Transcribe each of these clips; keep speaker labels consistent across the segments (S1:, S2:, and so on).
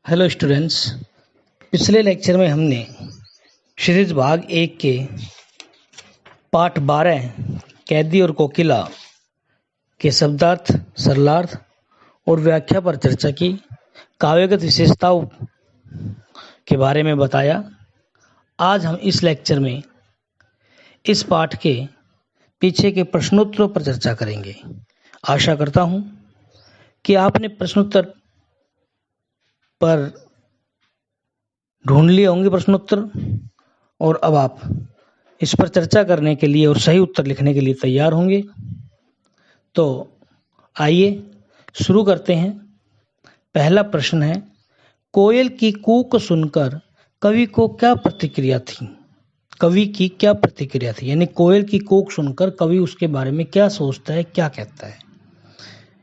S1: Hello students. पिछले lecture में हमने सीरीज भाग 1 के पाठ 12 कैदी और कोकिला के शब्दार्थ, सरलार्थ और व्याख्या पर चर्चा की। काव्यगत विशेषताओं के बारे में बताया। आज हम इस लेक्चर में इस पाठ के पीछे के प्रश्नोत्तरों पर चर्चा करेंगे। आशा करता हूँ कि आपने प्रश्नोत्तर पर ढूंढ लिए होंगे प्रश्नोत्तर, और अब आप इस पर चर्चा करने के लिए और सही उत्तर लिखने के लिए तैयार होंगे। तो आइए शुरू करते हैं। पहला प्रश्न है, कोयल की कूक सुनकर कवि को क्या प्रतिक्रिया थी? कवि की क्या प्रतिक्रिया थी? यानी कोयल की कूक सुनकर कवि उसके बारे में क्या सोचता है, क्या कहता है?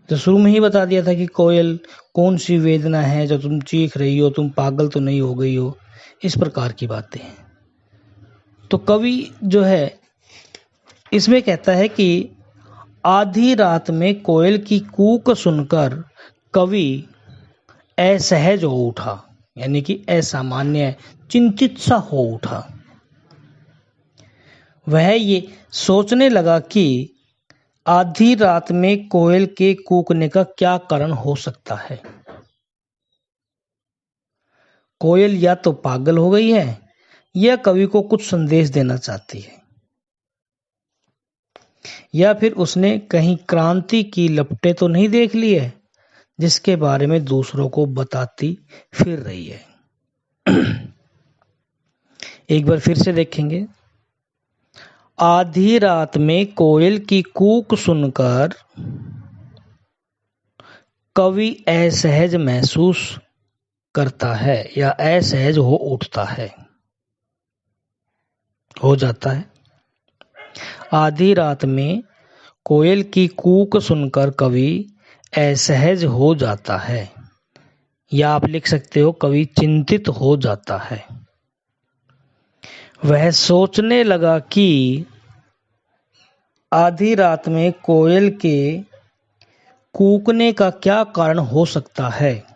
S1: तो शुरू में ही बता दिया था कि कोयल कौन सी वेदना है जो तुम चीख रही हो, तुम पागल तो नहीं हो गई हो, इस प्रकार की बातें हैं। तो कवि जो है इसमें कहता है कि आधी रात में कोयल की कूक सुनकर कवि असहज हो उठा, यानी कि असामान्य चिंतित सा हो उठा। वह ये सोचने लगा कि आधी रात में कोयल के कूकने का क्या कारण हो सकता है। कोयल या तो पागल हो गई है या कवि को कुछ संदेश देना चाहती है, या फिर उसने कहीं क्रांति की लपटें तो नहीं देख ली है जिसके बारे में दूसरों को बताती फिर रही है। एक बार फिर से देखेंगे। आधी रात में कोयल की कूक सुनकर कवि असहज महसूस करता है या असहज हो उठता है, हो जाता है। आधी रात में कोयल की कूक सुनकर कवि असहज हो जाता है, या आप लिख सकते हो कवि चिंतित हो जाता है। वह सोचने लगा कि आधी रात में कोयल के कूकने का क्या कारण हो सकता है।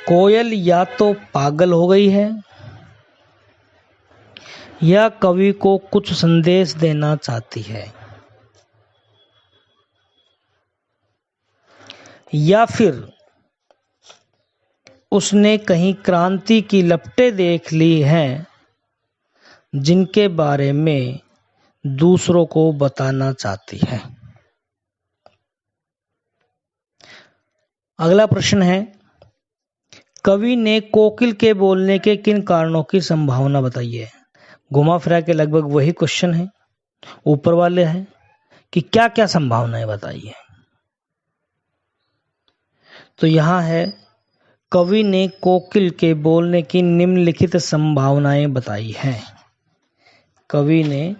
S1: कोयल या तो पागल हो गई है या कवि को कुछ संदेश देना चाहती है, या फिर उसने कहीं क्रांति की लपटें देख ली हैं जिनके बारे में दूसरों को बताना चाहती है। अगला प्रश्न है, कवि ने कोकिल के बोलने के किन कारणों की संभावना बताई है? घुमा फिरा के लगभग वही क्वेश्चन है, ऊपर वाले है कि क्या क्या संभावनाएं बताई है। तो यहां है, कवि ने कोकिल के बोलने की निम्नलिखित संभावनाएं बताई हैं। कवि ने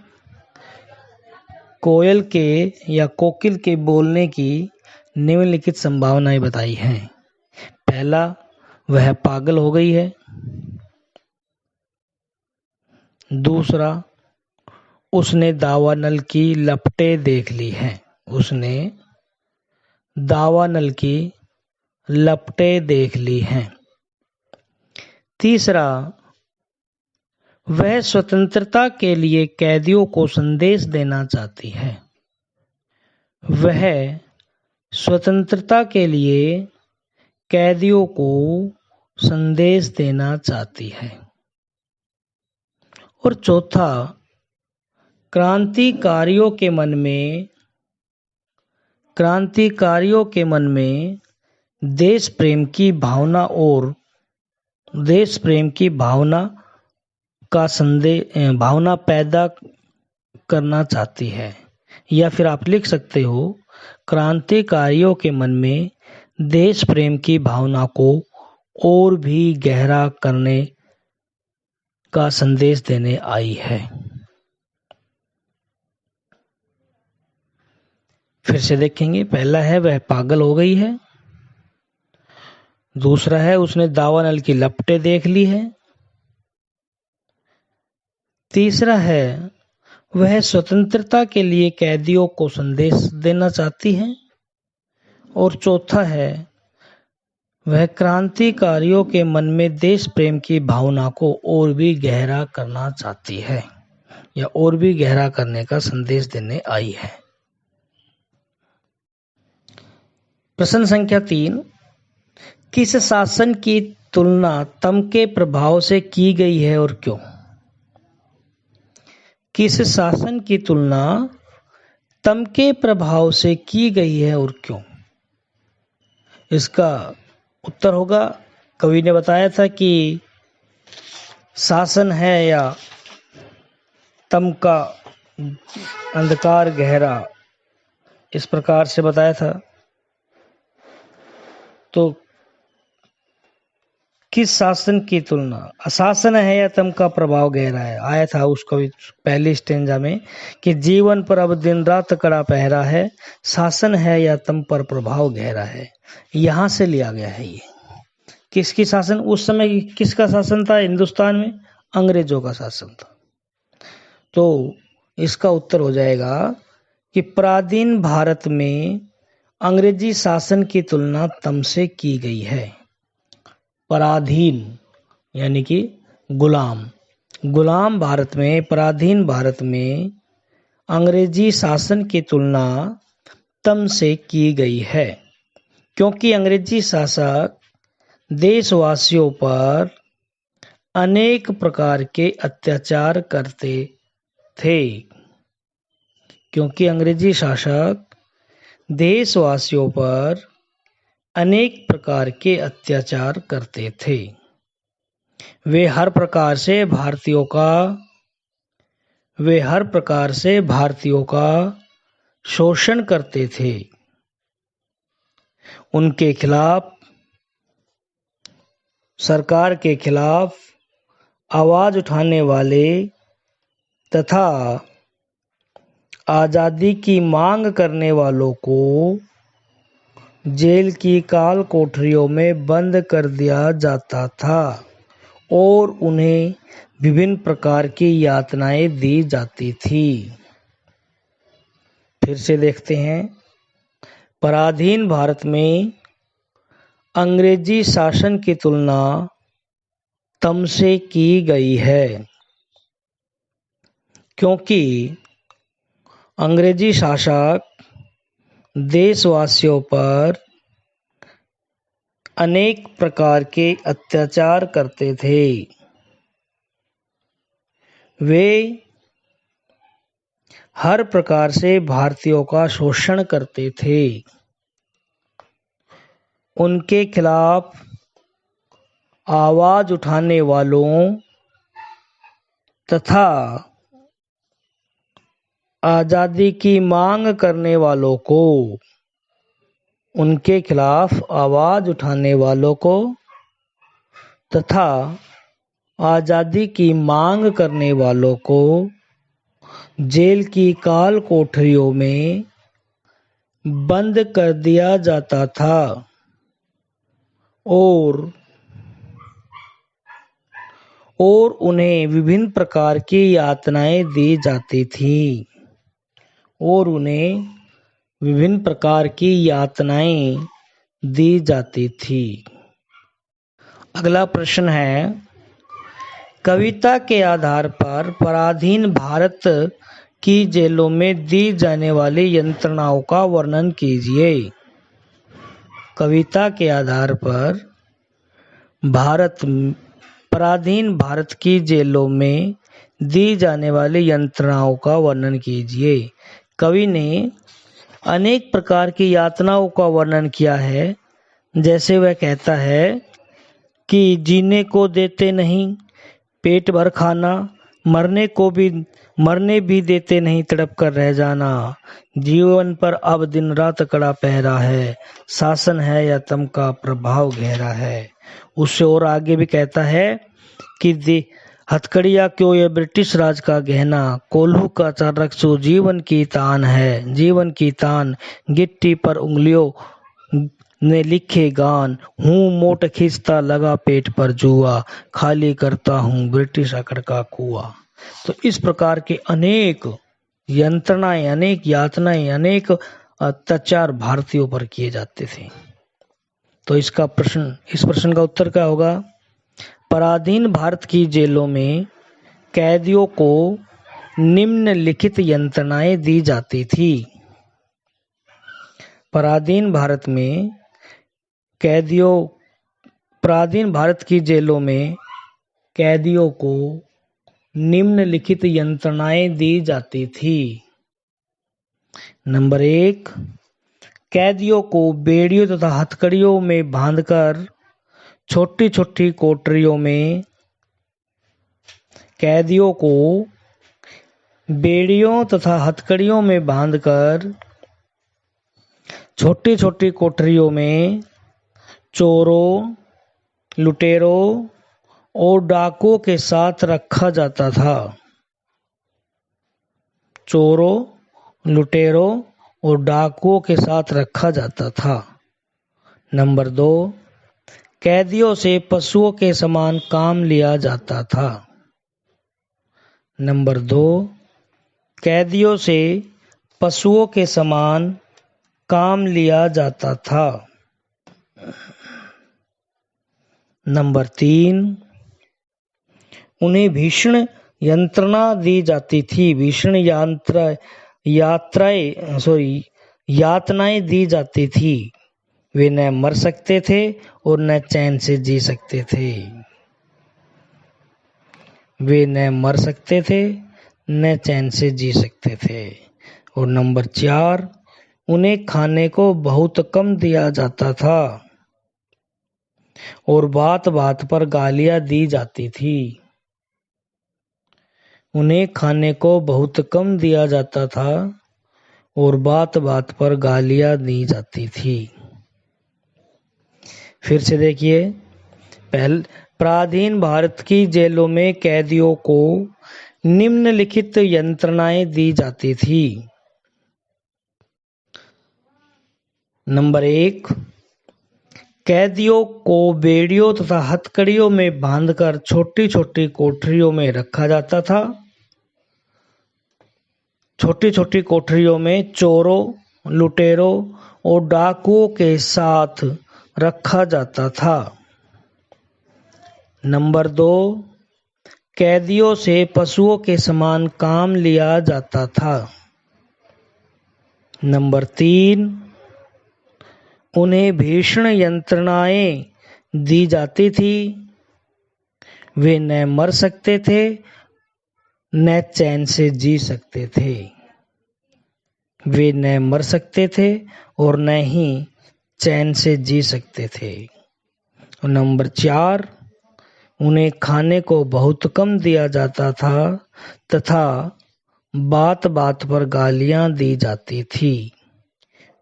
S1: कोयल के या कोकिल के बोलने की निम्नलिखित संभावनाएं बताई हैं। पहला, वह पागल हो गई है। दूसरा, उसने दावानल की लपटें देख ली हैं। उसने दावानल की लपटें देख ली हैं। तीसरा, वह स्वतंत्रता के लिए कैदियों को संदेश देना चाहती है। वह स्वतंत्रता के लिए कैदियों को संदेश देना चाहती है। और चौथा, क्रांतिकारियों के मन में देश प्रेम की भावना और देश प्रेम की भावना पैदा करना चाहती है। या फिर आप लिख सकते हो, क्रांतिकारियों के मन में देश प्रेम की भावना को और भी गहरा करने का संदेश देने आई है। फिर से देखेंगे। पहला है, वह पागल हो गई है। दूसरा है, उसने दावानल की लपटें देख ली है। तीसरा है, वह स्वतंत्रता के लिए कैदियों को संदेश देना चाहती है। और चौथा है वह क्रांतिकारियों के मन में देश प्रेम की भावना को और भी गहरा करना चाहती है या और भी गहरा करने का संदेश देने आई है। प्रश्न संख्या 3, किस शासन की तुलना तम के प्रभाव से की गई है और क्यों? किस शासन की तुलना तम के प्रभाव से की गई है और क्यों? इसका उत्तर होगा, कवि ने बताया था कि शासन है या तम का अंधकार गहरा, इस प्रकार से बताया था। तो किस शासन की तुलना, अशासन है या तम का प्रभाव गहरा है, आया था उस कवि पहली स्टेंजा में कि जीवन पर अब दिन रात कड़ा पहरा है, शासन है या तम पर प्रभाव गहरा है। यहां से लिया गया है ये। किसकी शासन, उस समय किसका शासन था हिंदुस्तान में? अंग्रेजों का शासन था। तो इसका उत्तर हो जाएगा कि पराधीन भारत में अंग्रेजी शासन की तुलना तम से की गई है। पराधीन यानी कि गुलाम भारत में, पराधीन भारत में अंग्रेजी शासन की तुलना तम से की गई है, क्योंकि अंग्रेजी शासक देशवासियों पर अनेक प्रकार के अत्याचार करते थे। क्योंकि अंग्रेजी शासक देशवासियों पर अनेक प्रकार के अत्याचार करते थे। वे हर प्रकार से भारतीयों का शोषण करते थे। उनके खिलाफ, सरकार के खिलाफ आवाज उठाने वाले तथा आजादी की मांग करने वालों को जेल की काल कोठरियों में बंद कर दिया जाता था और उन्हें विभिन्न प्रकार की यातनाएं दी जाती थी। फिर से देखते हैं, पराधीन भारत में अंग्रेजी शासन की तुलना तम से की गई है, क्योंकि अंग्रेजी शासक देशवासियों पर अनेक प्रकार के अत्याचार करते थे। वे हर प्रकार से भारतीयों का शोषण करते थे। उनके खिलाफ आवाज उठाने वालों तथा आजादी की मांग करने वालों को, उनके खिलाफ आवाज उठाने वालों को तथा आजादी की मांग करने वालों को जेल की काल कोठरियों में बंद कर दिया जाता था और उन्हें विभिन्न प्रकार की यातनाएं दी जाती थी अगला प्रश्न है, कविता के आधार पर पराधीन भारत की जेलों में दी जाने वाली यंत्रणाओं का वर्णन कीजिए। कविता के आधार पर पराधीन भारत की जेलों में दी जाने वाली यंत्रणाओं का वर्णन कीजिए। कवि ने अनेक प्रकार की यातनाओं का वर्णन किया है। जैसे वह कहता है कि जीने को देते नहीं, पेट भर खाना, मरने भी देते नहीं, तड़प कर रह जाना, जीवन पर अब दिन रात कड़ा पहरा है, शासन है या तम का प्रभाव गहरा है। उससे और आगे भी कहता है कि हथकड़िया क्यों ये ब्रिटिश राज का गहना, कोल्हू का चारकसू जीवन की तान है, जीवन की तान, गिट्टी पर उंगलियों ने लिखे गान, हूँ मोट खींचता लगा पेट पर जुआ, खाली करता हूँ ब्रिटिश अकड़ का कुआ। तो इस प्रकार के अनेक यंत्रणाएं, अनेक यातनाएं, अनेक अत्याचार भारतीयों पर किए जाते थे। तो इस प्रश्न का उत्तर क्या होगा? पराधीन भारत की जेलों में कैदियों को निम्नलिखित यंत्रणाएं दी जाती थी। पराधीन भारत की जेलों में कैदियों को निम्नलिखित यंत्रणाएं दी जाती थी। नंबर 1, कैदियों को बेड़ियों तथा हथकड़ियों में बांधकर छोटी छोटी कोठरियों में कैदियों को बेड़ियों तथा हथकड़ियों में बांधकर छोटी छोटी कोठरियों में चोरों, लुटेरों और डाकुओं के साथ रखा जाता था। चोरों, लुटेरों और डाकुओं के साथ रखा जाता था। नंबर 2, कैदियों से पशुओं के समान काम लिया जाता था। नंबर 2, कैदियों से पशुओं के समान काम लिया जाता था। नंबर 3, उन्हें भीषण यंत्रणा दी जाती थी। भीषण यातनाएं दी जाती थी। वे न मर सकते थे और न चैन से जी सकते थे। वे न मर सकते थे न चैन से जी सकते थे। और नंबर 4, उन्हें खाने को बहुत कम दिया जाता था और बात बात पर गालियां दी जाती थी। उन्हें खाने को बहुत कम दिया जाता था और बात बात पर गालियां दी जाती थी। फिर से देखिए, पराधीन भारत की जेलों में कैदियों को निम्नलिखित यंत्रणाएं दी जाती थी। नंबर 1, कैदियों को बेड़ियों तथा हथकड़ियों में बांधकर छोटी छोटी कोठरियों में रखा जाता था। छोटी छोटी कोठरियों में चोरों, लुटेरों और डाकुओं के साथ रखा जाता था। नंबर 2, कैदियों से पशुओं के समान काम लिया जाता था। नंबर 3, उन्हें भीषण यंत्रणाएं दी जाती थी। वे न मर सकते थे न चैन से जी सकते थे। वे न मर सकते थे और न ही चैन से जी सकते थे। और नंबर 4, उन्हें खाने को बहुत कम दिया जाता था तथा बात बात पर गालियां दी जाती थी।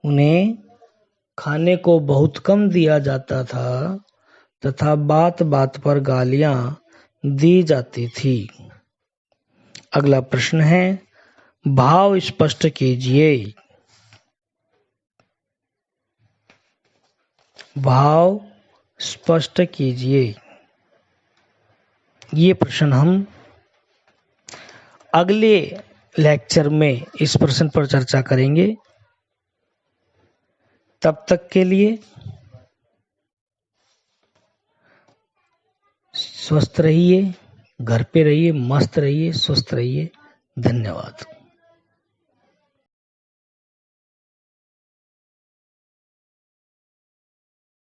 S1: उन्हें खाने को बहुत कम दिया जाता था तथा बात बात पर गालियां दी जाती थी। अगला प्रश्न है, भाव स्पष्ट कीजिए। भाव स्पष्ट कीजिए। ये प्रश्न हम अगले लेक्चर में इस प्रश्न पर चर्चा करेंगे। तब तक के लिए स्वस्थ रहिए, घर पे रहिए, मस्त रहिए, स्वस्थ रहिए। धन्यवाद।